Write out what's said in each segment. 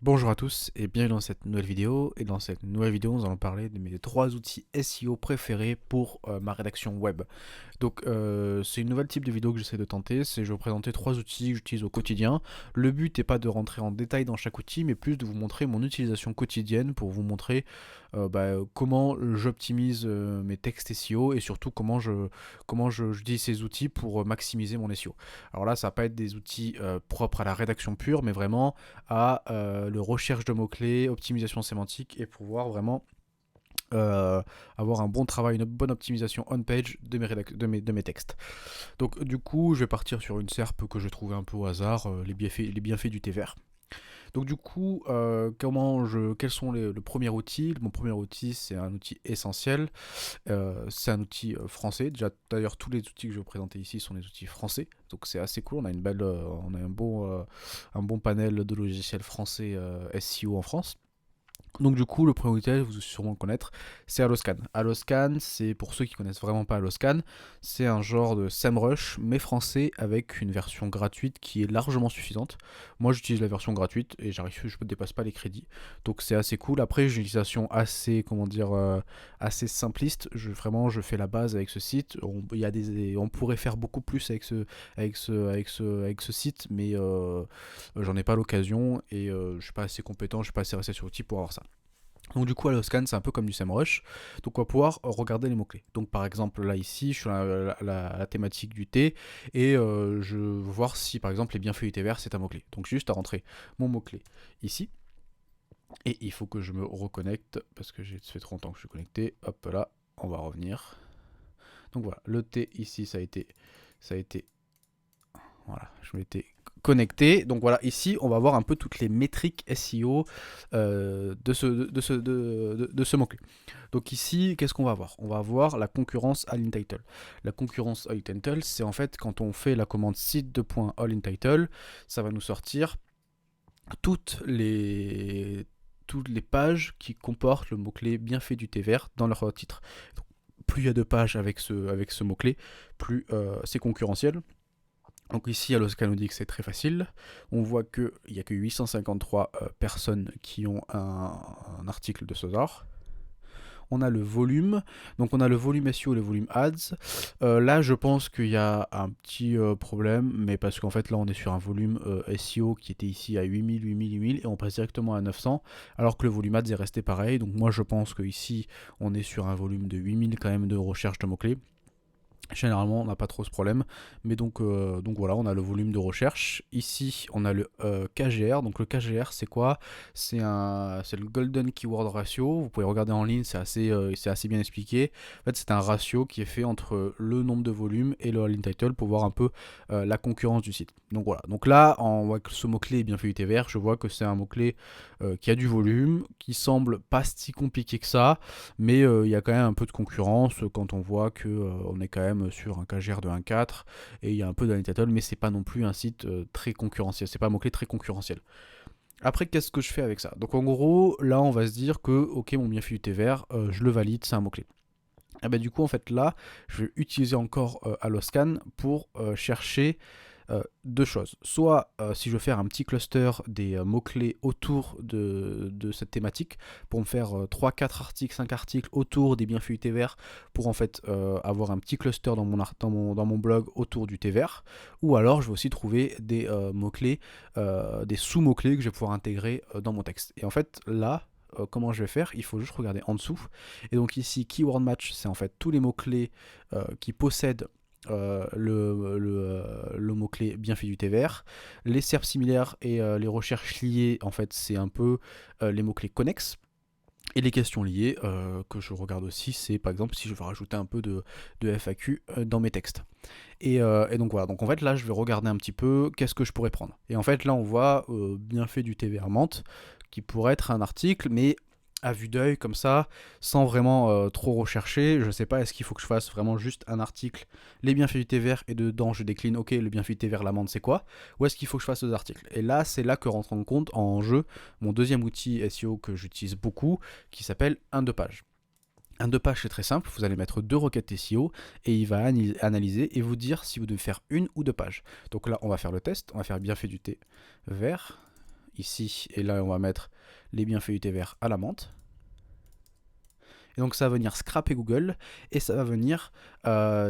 Bonjour à tous et bienvenue dans cette nouvelle vidéo. Et dans cette nouvelle vidéo, nous allons parler de mes 3 outils SEO préférés pour ma rédaction web. Donc c'est une nouvelle type de vidéo que j'essaie de tenter, c'est je vais vous présenter 3 outils que j'utilise au quotidien. Le but n'est pas de rentrer en détail dans chaque outil, mais plus de vous montrer mon utilisation quotidienne pour vous montrer comment j'optimise mes textes SEO et surtout j'utilise ces outils pour maximiser mon SEO. Alors là, ça va pas être des outils propres à la rédaction pure, mais vraiment à le recherche de mots-clés, optimisation sémantique et pouvoir vraiment euh, avoir un bon travail, une bonne optimisation on-page de mes textes. Donc du coup, je vais partir sur une SERP que j'ai trouvée un peu au hasard, les bienfaits du thé vert. Donc du coup, quels sont le premier outil? Mon premier outil, c'est un outil essentiel. C'est un outil français. Déjà, d'ailleurs, tous les outils que je vais vous présenter ici sont des outils français. Donc c'est assez cool. On a on a un bon panel de logiciels français SEO en France. Donc du coup, le premier outil, vous allez sûrement le connaître, c'est Alloscan. Alloscan, c'est pour ceux qui connaissent vraiment pas Alloscan, c'est un genre de SEMrush, mais français, avec une version gratuite qui est largement suffisante. Moi, j'utilise la version gratuite et je ne dépasse pas les crédits, donc c'est assez cool. Après, j'ai une utilisation assez, assez simpliste. Je fais la base avec ce site. On pourrait faire beaucoup plus avec ce site, mais j'en ai pas l'occasion et je suis pas assez compétent, je suis pas assez resté sur l'outil pour avoir ça. Donc du coup, Alloscan, c'est un peu comme du SEMrush. Donc on va pouvoir regarder les mots-clés. Donc par exemple, là ici, je suis sur la thématique du thé et je veux voir si par exemple les bienfaits du thé vert, c'est un mot-clé. Donc juste à rentrer mon mot-clé ici. Et il faut que je me reconnecte parce que ça fait trop longtemps que je suis connecté. Hop là, on va revenir. Donc voilà, le thé ici, ça a été voilà, je m'étais connecté. Donc voilà, ici, on va voir un peu toutes les métriques SEO de ce mot-clé. Donc ici, qu'est-ce qu'on va voir? On va voir la concurrence à l'InTitle. La concurrence à l'InTitle, c'est en fait quand on fait la commande site de .all ça va nous sortir toutes les toutes les pages qui comportent le mot-clé bien fait du thé vert dans leur titre. Donc, plus il y a de pages avec ce mot-clé, plus c'est concurrentiel. Donc ici, Alloscan nous dit que c'est très facile. On voit qu'il n'y a que 853 personnes qui ont un article de ce genre. On a le volume, donc on a le volume SEO et le volume ads. Là, je pense qu'il y a un petit problème, mais parce qu'en fait, là, on est sur un volume SEO qui était ici à 8000, 8000, 8000, et on passe directement à 900, alors que le volume ads est resté pareil. Donc moi, je pense qu'ici, on est sur un volume de 8000 quand même de recherche de mots-clés. Généralement, on n'a pas trop ce problème. Mais donc voilà, on a le volume de recherche. Ici, on a le KGR. Donc le KGR, c'est quoi? C'est le Golden Keyword Ratio. Vous pouvez regarder en ligne, c'est assez bien expliqué. En fait, c'est un ratio qui est fait entre le nombre de volumes et le all title pour voir un peu la concurrence du site. Donc voilà. Donc là, on voit que ce mot-clé est bien fait UTVR. Je vois que c'est un mot-clé qui a du volume, qui semble pas si compliqué que ça, mais il y a quand même un peu de concurrence quand on voit que on est quand même sur un KGR de 1.4 et il y a un peu d'annotator, mais c'est pas non plus un site très concurrentiel, c'est pas un mot-clé très concurrentiel. Après, qu'est-ce que je fais avec ça? Donc en gros, là on va se dire que ok, mon bienfait UT vert, je le valide, c'est un mot-clé. Et ben, du coup, en fait, là, je vais utiliser encore Alloscan pour chercher deux choses. Soit si je veux faire un petit cluster des mots-clés autour de cette thématique, pour me faire 3-4 articles, 5 articles autour des bienfaits du thé vert, pour en fait avoir un petit cluster dans mon blog autour du thé vert. Ou alors je vais aussi trouver des mots-clés, des sous-mots-clés que je vais pouvoir intégrer dans mon texte. Et en fait là, comment je vais faire? Il faut juste regarder en dessous. Et donc ici, Keyword Match, c'est en fait tous les mots-clés qui possèdent le mot-clé bien fait du thé vert. Les SERPs similaires et les recherches liées, en fait, c'est un peu les mots-clés connexes. Et les questions liées que je regarde aussi, c'est par exemple si je veux rajouter un peu de FAQ dans mes textes. Et donc voilà, donc en fait là je vais regarder un petit peu qu'est-ce que je pourrais prendre. Et en fait là on voit bien fait du thé vert menthe, qui pourrait être un article, mais à vue d'œil comme ça, sans vraiment trop rechercher, je sais pas, est-ce qu'il faut que je fasse vraiment juste un article, les bienfaits du thé vert, et dedans je décline, ok, le bienfait du thé vert, l'amande c'est quoi, ou est-ce qu'il faut que je fasse deux articles? Et là, c'est là que rentre en compte en jeu mon deuxième outil SEO que j'utilise beaucoup, qui s'appelle un deux pages. Un deux pages, c'est très simple, vous allez mettre deux requêtes SEO et il va analyser et vous dire si vous devez faire une ou deux pages. Donc là, on va faire le test, on va faire bienfait du thé vert. ici, et là on va mettre les bienfaits du thé vert à la menthe. Et donc ça va venir scraper Google et ça va venir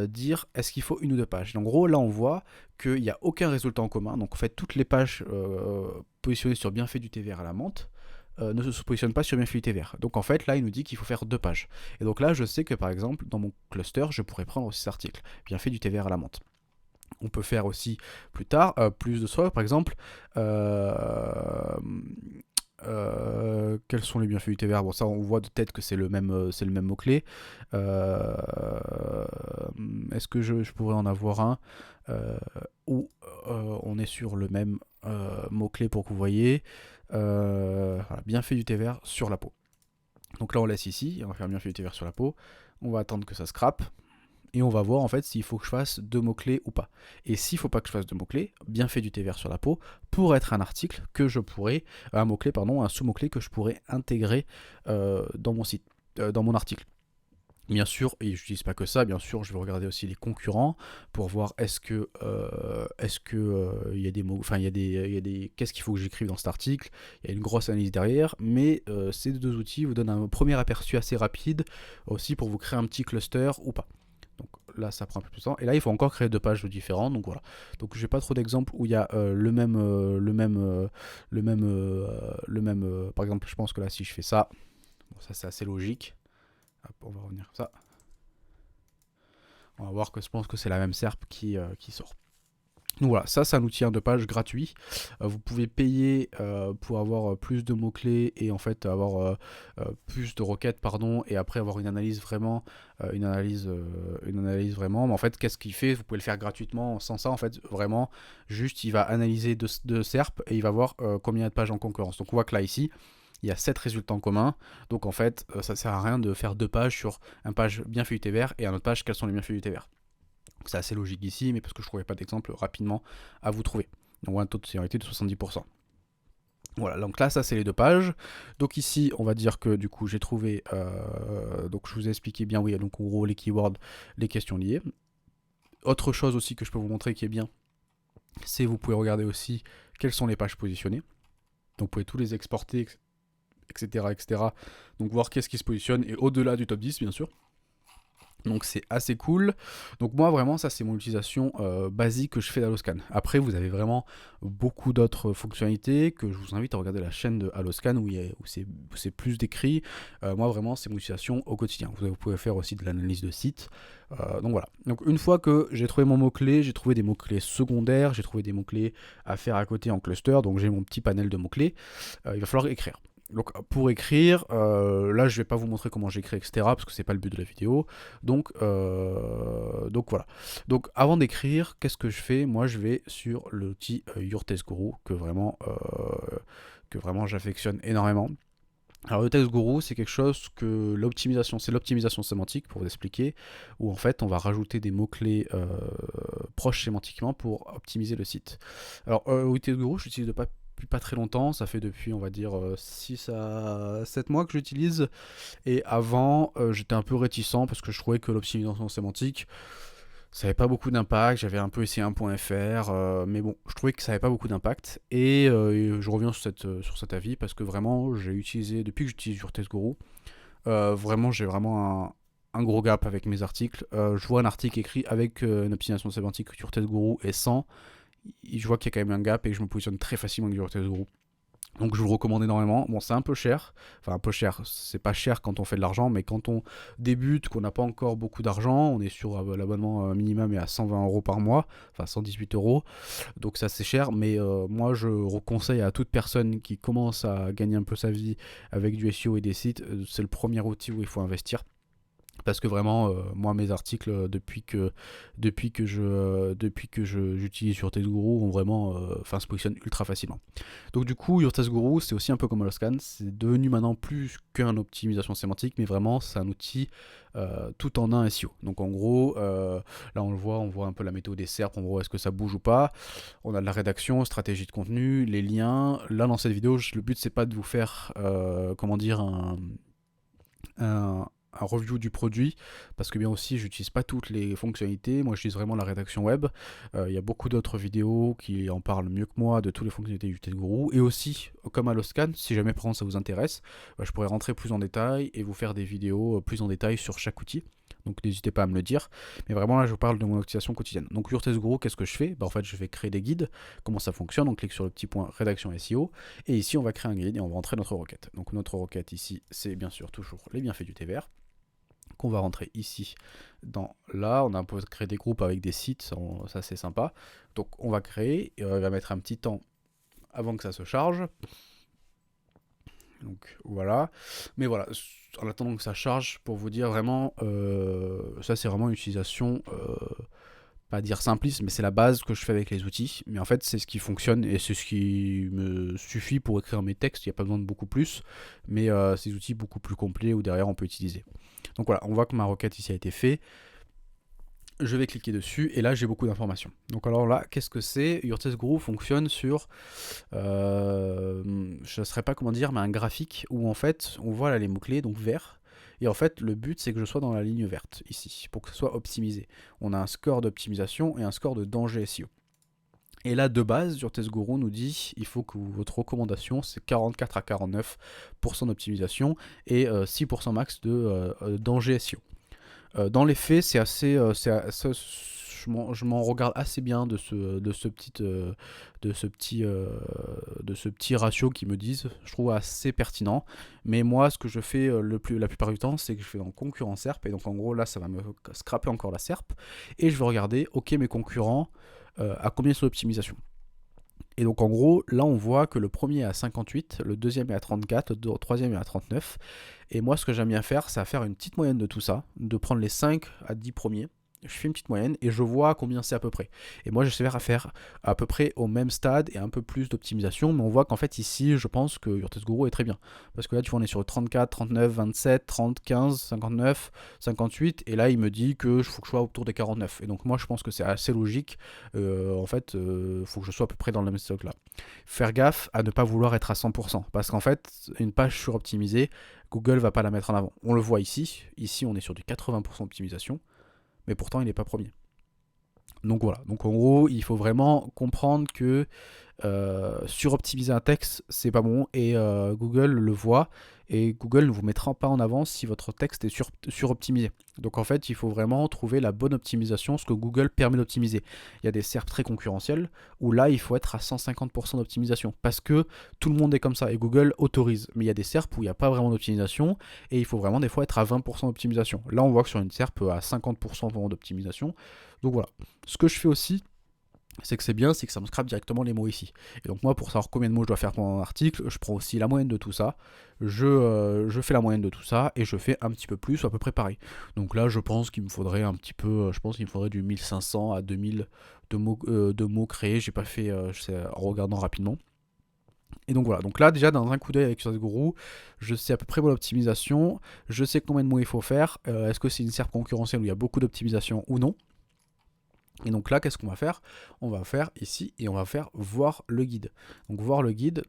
dire est-ce qu'il faut une ou deux pages. En gros, là on voit qu'il n'y a aucun résultat en commun. Donc en fait, toutes les pages positionnées sur bienfaits du thé vert à la menthe ne se positionnent pas sur bienfaits du thé vert. Donc en fait, là il nous dit qu'il faut faire deux pages. Et donc là, je sais que par exemple, dans mon cluster, je pourrais prendre aussi cet article, bienfaits du thé vert à la menthe. On peut faire aussi plus tard, plus de soi, par exemple, quels sont les bienfaits du thé vert? Bon, ça, on voit de tête que c'est le même mot-clé. Est-ce que je pourrais en avoir un où on est sur le même mot-clé pour que vous voyez voilà, bienfaits du thé vert sur la peau. Donc là, on laisse ici, on va faire bienfaits du thé vert sur la peau. On va attendre que ça scrape. Et on va voir en fait s'il faut que je fasse deux mots-clés ou pas. Et s'il ne faut pas que je fasse deux mots-clés, bienfait du thé vert sur la peau, pour être un article que je pourrais, un mot-clé, pardon, un sous-mot-clé que je pourrais intégrer dans mon site, dans mon article. Bien sûr, et je n'utilise pas que ça, bien sûr, je vais regarder aussi les concurrents pour voir est-ce que il y a des mots, enfin il y a des qu'est-ce qu'il faut que j'écrive dans cet article. Il y a une grosse analyse derrière, mais ces deux outils vous donnent un premier aperçu assez rapide aussi pour vous créer un petit cluster ou pas. Donc là, ça prend un peu plus de temps. Et là, il faut encore créer deux pages différentes. Donc voilà. Donc j'ai pas trop d'exemples où il y a le même. Par exemple, je pense que là, si je fais ça, bon, ça c'est assez logique. Hop, on va revenir comme ça. On va voir que je pense que c'est la même SERP qui sort. Donc voilà, ça c'est un outil de page gratuit. Vous pouvez payer pour avoir plus de mots-clés et en fait avoir plus de requêtes, pardon, et après avoir une analyse vraiment. Mais en fait, qu'est-ce qu'il fait? Vous pouvez le faire gratuitement sans ça, en fait, vraiment, juste il va analyser de SERP et il va voir combien il y a de pages en concurrence. Donc on voit que là, ici, il y a 7 résultats en commun. Donc en fait, ça sert à rien de faire deux pages sur une page bienfaits du thé vert et une autre page quels sont les bienfaits du thé vert. C'est assez logique ici, mais parce que je ne trouvais pas d'exemple rapidement à vous trouver. Donc on voit un taux de sécurité de 70%. Voilà, donc là, ça c'est les deux pages. Donc ici, on va dire que du coup, j'ai trouvé. Donc je vous ai expliqué bien, oui, donc en gros, les keywords, les questions liées. Autre chose aussi que je peux vous montrer qui est bien, c'est vous pouvez regarder aussi quelles sont les pages positionnées. Donc vous pouvez tous les exporter, etc. etc. Donc voir qu'est-ce qui se positionne, et au-delà du top 10, bien sûr. Donc c'est assez cool. Donc moi vraiment ça c'est mon utilisation basique que je fais d'Alloscan. Après vous avez vraiment beaucoup d'autres fonctionnalités que je vous invite à regarder la chaîne de Alloscan où c'est plus décrit. Moi vraiment c'est mon utilisation au quotidien. Vous pouvez faire aussi de l'analyse de site. Donc voilà. Donc une fois que j'ai trouvé mon mot-clé, j'ai trouvé des mots-clés secondaires, j'ai trouvé des mots-clés à faire à côté en cluster, donc j'ai mon petit panel de mots-clés, il va falloir écrire. Donc pour écrire, là je vais pas vous montrer comment j'écris, etc. parce que c'est pas le but de la vidéo. Donc voilà. Donc avant d'écrire, qu'est-ce que je fais? Moi je vais sur l'outil Your Test Guru que vraiment j'affectionne énormément. Alors le Text Guru, c'est quelque chose que c'est l'optimisation sémantique pour vous expliquer, où en fait on va rajouter des mots-clés proches sémantiquement pour optimiser le site. Alors le Text Guru, je l'utilise depuis pas très longtemps, ça fait depuis on va dire 6 à 7 mois que j'utilise, et avant j'étais un peu réticent parce que je trouvais que l'optimisation sémantique ça n'avait pas beaucoup d'impact. J'avais un peu essayé un .fr, mais bon, je trouvais que ça n'avait pas beaucoup d'impact. Et je reviens sur cet avis parce que vraiment, depuis que j'utilise Your Test Guru, vraiment, j'ai vraiment un gros gap avec mes articles. Je vois un article écrit avec une optimisation sémantique Your Test Guru et sans. Je vois qu'il y a quand même un gap et que je me positionne très facilement avec Your Test Guru. Donc je vous le recommande énormément. Bon, c'est un peu cher. Enfin, un peu cher. C'est pas cher quand on fait de l'argent, mais quand on débute, qu'on n'a pas encore beaucoup d'argent, on est sur l'abonnement minimum est à 120 euros par mois. Enfin, 118 euros. Donc ça, c'est cher. Mais moi, je conseille à toute personne qui commence à gagner un peu sa vie avec du SEO et des sites, c'est le premier outil où il faut investir. Parce que vraiment, moi, mes articles, depuis que j'utilise Your Test Guru, ont vraiment, se positionnent ultra facilement. Donc du coup, Your Test Guru, c'est aussi un peu comme Alloscan, c'est devenu maintenant plus qu'une optimisation sémantique, mais vraiment, c'est un outil tout en un SEO. Donc en gros, là on voit un peu la météo des SERP, en gros, est-ce que ça bouge ou pas. On a de la rédaction, stratégie de contenu, les liens. Là, dans cette vidéo, le but, c'est pas de vous faire, un review du produit, parce que bien aussi j'utilise pas toutes les fonctionnalités, moi j'utilise vraiment la rédaction web. Il y a beaucoup d'autres vidéos qui en parlent mieux que moi de toutes les fonctionnalités du TestGuru, et aussi comme HelloScan, si jamais par exemple ça vous intéresse, je pourrais rentrer plus en détail et vous faire des vidéos plus en détail sur chaque outil. Donc n'hésitez pas à me le dire. Mais vraiment là je vous parle de mon utilisation quotidienne. Donc sur TestGuru, qu'est-ce que je fais? En fait je vais créer des guides. Comment ça fonctionne? On clique sur le petit point rédaction SEO. Et ici on va créer un guide et on va rentrer notre requête. Donc notre requête ici c'est bien sûr toujours les bienfaits du thé vert. Qu'on va rentrer ici dans là. On a un peu créé des groupes avec des sites. Ça c'est sympa. Donc on va créer. Il va mettre un petit temps avant que ça se charge. Donc voilà, mais voilà, en attendant que ça charge, pour vous dire vraiment, ça c'est vraiment une utilisation, pas dire simpliste, mais c'est la base que je fais avec les outils. Mais en fait, c'est ce qui fonctionne et c'est ce qui me suffit pour écrire mes textes. Il n'y a pas besoin de beaucoup plus, mais c'est des outils beaucoup plus complets où derrière on peut utiliser. Donc voilà, on voit que ma requête ici a été faite. Je vais cliquer dessus et là j'ai beaucoup d'informations. Donc alors là, qu'est-ce que c'est? Your TestGuru fonctionne sur, je ne saurais pas comment dire, mais un graphique où en fait on voit là les mots-clés, donc vert. Et en fait le but c'est que je sois dans la ligne verte ici, pour que ce soit optimisé. On a un score d'optimisation et un score de danger SEO. Et là de base, Your TestGuru nous dit il faut que votre recommandation c'est 44 à 49% d'optimisation et 6% max de danger SEO. Dans les faits, c'est assez, je m'en regarde assez bien de ce petit ratio qu'ils me disent. Je trouve assez pertinent. Mais moi, ce que je fais la plupart du temps, c'est que je fais en concurrent SERP. Et donc en gros, là, ça va me scraper encore la SERP. Et je vais regarder, ok, mes concurrents, à combien sont l'optimisation. Et donc en gros, là on voit que le premier est à 58, le deuxième est à 34, le troisième est à 39. Et moi ce que j'aime bien faire, c'est à faire une petite moyenne de tout ça, de prendre les 5 à 10 premiers. Je fais une petite moyenne et je vois combien c'est à peu près. Et moi j'essaie de faire à peu près au même stade et un peu plus d'optimisation. Mais on voit qu'en fait ici, je pense que Your TestGuru est très bien. Parce que là tu vois on est sur 34, 39, 27, 30, 15, 59, 58. Et là il me dit que faut que je sois autour des 49. Et donc moi je pense que c'est assez logique. En fait, faut que je sois à peu près dans le même stock là. Faire gaffe à ne pas vouloir être à 100%. Parce qu'en fait, une page suroptimisée, Google va pas la mettre en avant. On le voit ici. Ici on est sur du 80% d'optimisation. Mais pourtant il n'est pas premier. Donc voilà, donc en gros il faut vraiment comprendre que suroptimiser un texte c'est pas bon et Google le voit et Google ne vous mettra pas en avant si votre texte est suroptimisé. Donc en fait il faut vraiment trouver la bonne optimisation, ce que Google permet d'optimiser. Il y a des SERP très concurrentiels où là il faut être à 150% d'optimisation parce que tout le monde est comme ça et Google autorise. Mais il y a des SERP où il n'y a pas vraiment d'optimisation et il faut vraiment des fois être à 20% d'optimisation. Là on voit que sur une SERP à 50% vraiment d'optimisation. Donc voilà. Ce que je fais aussi, c'est que c'est bien, c'est que ça me scrape directement les mots ici. Et donc moi, pour savoir combien de mots je dois faire pendant un article, je prends aussi la moyenne de tout ça, je fais la moyenne de tout ça, et je fais un petit peu plus, ou à peu près pareil. Donc là, je pense qu'il me faudrait un petit peu, je pense qu'il me faudrait du 1500 à 2000 de mots créés, j'ai pas fait, en regardant rapidement. Et donc voilà, donc là déjà dans un coup d'œil avec TestGuru, je sais à peu près mon optimisation, je sais combien de mots il faut faire, est-ce que c'est une SERP concurrentielle où il y a beaucoup d'optimisation ou non. Et donc là, qu'est-ce qu'on va faire? On va faire ici et on va faire voir le guide. Donc voir le guide,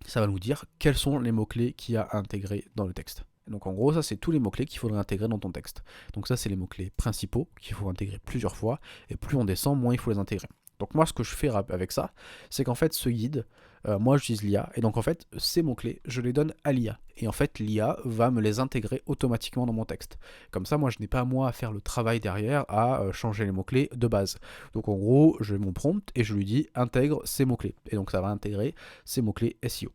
ça va nous dire quels sont les mots-clés qu'il y a à intégrer dans le texte. Et donc en gros, ça c'est tous les mots-clés qu'il faudrait intégrer dans ton texte. Donc ça c'est les mots-clés principaux qu'il faut intégrer plusieurs fois. Et plus on descend, moins il faut les intégrer. Donc moi ce que je fais avec ça, c'est qu'en fait ce guide, moi j'utilise l'IA, et donc en fait ces mots-clés, je les donne à l'IA. Et en fait l'IA va me les intégrer automatiquement dans mon texte. Comme ça moi je n'ai pas moi à faire le travail derrière à changer les mots-clés de base. Donc en gros, j'ai mon prompt et je lui dis intègre ces mots-clés. Et donc ça va intégrer ces mots-clés SEO.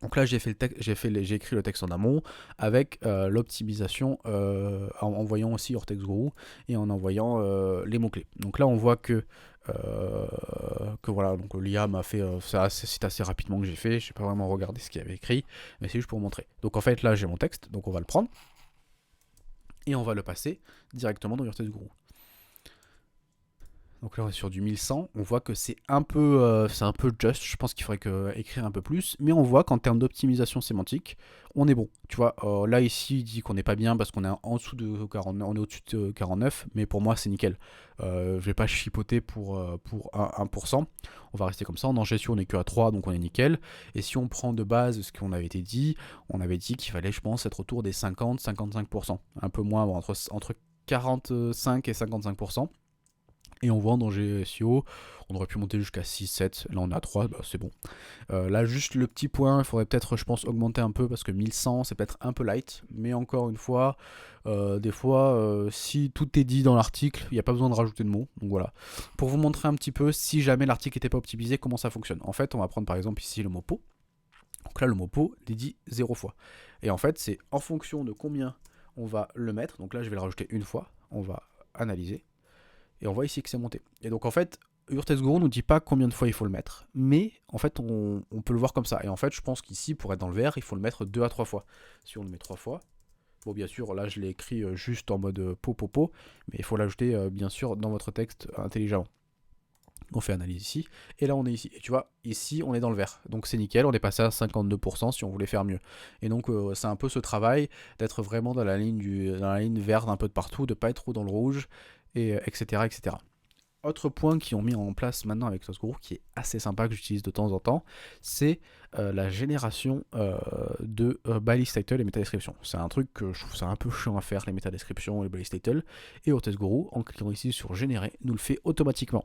Donc là, j'ai écrit le texte en amont avec l'optimisation en voyant aussi Your TestGuru et en envoyant les mots-clés. Donc là, on voit que voilà, donc l'IA m'a fait c'est assez rapidement que j'ai fait. Je n'ai pas vraiment regardé ce qu'il y avait écrit, mais c'est juste pour vous montrer. Donc en fait, là, j'ai mon texte, donc on va le prendre et on va le passer directement dans Your TestGuru. Donc là on est sur du 1100, on voit que c'est un peu just, je pense qu'il faudrait écrire un peu plus, mais on voit qu'en termes d'optimisation sémantique, on est bon. Tu vois, là ici il dit qu'on n'est pas bien parce qu'on est en dessous de 49, on est au-dessus de 49, mais pour moi c'est nickel. Je vais pas chipoter pour 1%, on va rester comme ça, en gestion on est que à 3, donc on est nickel. Et si on prend de base ce qu'on avait été dit, on avait dit qu'il fallait je pense être autour des 50-55%, un peu moins, entre 45 et 55%. Et on voit en danger SEO, on aurait pu monter jusqu'à 6-7, là on est à 3, bah c'est bon. Là juste le petit point, il faudrait peut-être je pense augmenter un peu parce que 1100 c'est peut-être un peu light, mais encore une fois, des fois si tout est dit dans l'article, il n'y a pas besoin de rajouter de mots, donc voilà. Pour vous montrer un petit peu, si jamais l'article n'était pas optimisé, comment ça fonctionne. En fait on va prendre par exemple ici le mot pot, donc là le mot pot il est dit 0 fois. Et en fait c'est en fonction de combien on va le mettre, donc là je vais le rajouter une fois, on va analyser. Et on voit ici que c'est monté. Et donc en fait, Urtesguru nous dit pas combien de fois il faut le mettre. Mais en fait, on peut le voir comme ça. Et en fait, je pense qu'ici, pour être dans le vert, il faut le mettre 2 à 3 fois. Si on le met 3 fois, bon bien sûr, là je l'ai écrit juste en mode po, mais il faut l'ajouter bien sûr dans votre texte intelligemment. On fait analyse ici, et là on est ici. Et tu vois, ici on est dans le vert. Donc c'est nickel, on est passé à 52% si on voulait faire mieux. Et donc c'est un peu ce travail d'être vraiment dans la ligne verte un peu de partout, de pas être trop dans le rouge, et etc. etc. Autre point qu'ils ont mis en place maintenant avec Urtesguru, qui est assez sympa, que j'utilise de temps en temps, c'est la génération de balise title et métadescription. C'est un truc que je trouve ça un peu chiant à faire, les métadescriptions et les balise title. Et Urtesguru, en cliquant ici sur générer, nous le fait automatiquement.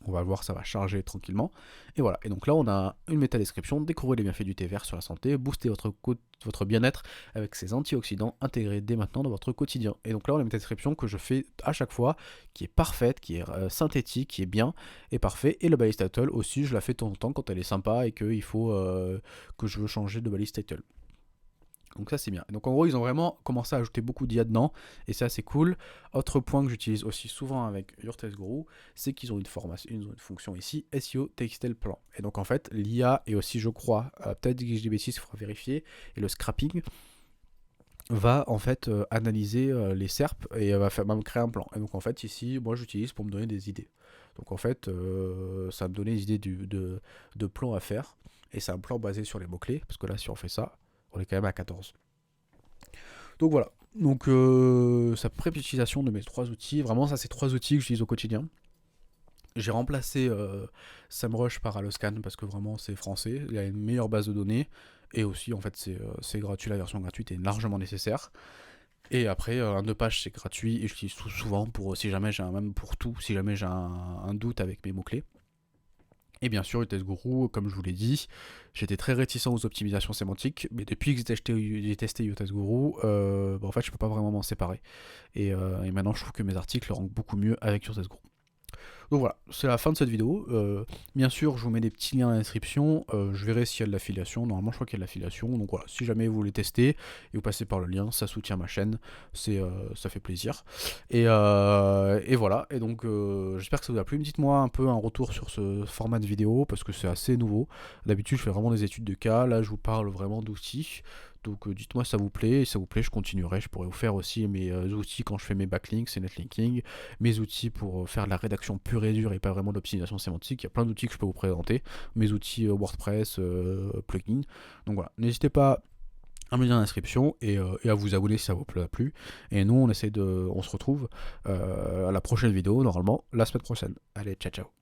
On va le voir, ça va charger tranquillement. Et voilà. Et donc là, on a une métadescription, découvrir les bienfaits du thé vert sur la santé, booster votre bien-être avec ses antioxydants intégrés dès maintenant dans votre quotidien. Et donc là, on a une métadescription que je fais à chaque fois, qui est parfaite, qui est synthétique, qui est bien et parfait. Et la balise title aussi, je la fais de temps en temps quand elle est sympa et qu'il faut que je veux changer de balise title. Donc ça c'est bien. Donc en gros ils ont vraiment commencé à ajouter beaucoup d'IA dedans et c'est assez cool. Autre point que j'utilise aussi souvent avec Urtesguru, c'est qu'ils ont une fonction ici, SEO Textile Plan. Et donc en fait l'IA et aussi je crois, peut-être que je dis bêtises, il faudra vérifier, et le scrapping va en fait analyser les SERP et va me créer un plan. Et donc en fait ici moi j'utilise pour me donner des idées. Donc en fait ça va me donner des idées de plans à faire. Et c'est un plan basé sur les mots-clés, parce que là si on fait ça, on est quand même à 14. Donc voilà. Donc sa pré-utilisation de mes 3 outils. Vraiment, ça, c'est 3 outils que j'utilise au quotidien. J'ai remplacé SEMrush par Alloscan parce que vraiment c'est français. Il y a une meilleure base de données. Et aussi, en fait, c'est gratuit. La version gratuite est largement nécessaire. Et après, un 2 pages, c'est gratuit. Et j'utilise tout souvent pour, si jamais j'ai même pour tout, si jamais j'ai un doute avec mes mots-clés. Et bien sûr, Urtesguru, comme je vous l'ai dit, j'étais très réticent aux optimisations sémantiques, mais depuis que j'ai testé Urtesguru, en fait, je peux pas vraiment m'en séparer. Et maintenant, je trouve que mes articles rendent beaucoup mieux avec Urtesguru. Donc voilà, c'est la fin de cette vidéo. Bien sûr, je vous mets des petits liens dans la description. Je verrai s'il y a de l'affiliation. Normalement, je crois qu'il y a de l'affiliation. Donc voilà, si jamais vous voulez tester et vous passez par le lien, ça soutient ma chaîne. Ça fait plaisir. Et voilà. Et donc, j'espère que ça vous a plu. Dites-moi un peu un retour sur ce format de vidéo parce que c'est assez nouveau. D'habitude, je fais vraiment des études de cas. Là, je vous parle vraiment d'outils. Donc dites-moi si ça vous plaît, et si ça vous plaît je continuerai, je pourrais vous faire aussi mes outils quand je fais mes backlinks et netlinking, mes outils pour faire de la rédaction pure et dure et pas vraiment d'optimisation sémantique, il y a plein d'outils que je peux vous présenter, mes outils WordPress, plugins, donc voilà, n'hésitez pas à me dire dans la description et à vous abonner si ça vous a plu, et nous on se retrouve à la prochaine vidéo, normalement la semaine prochaine. Allez, ciao ciao.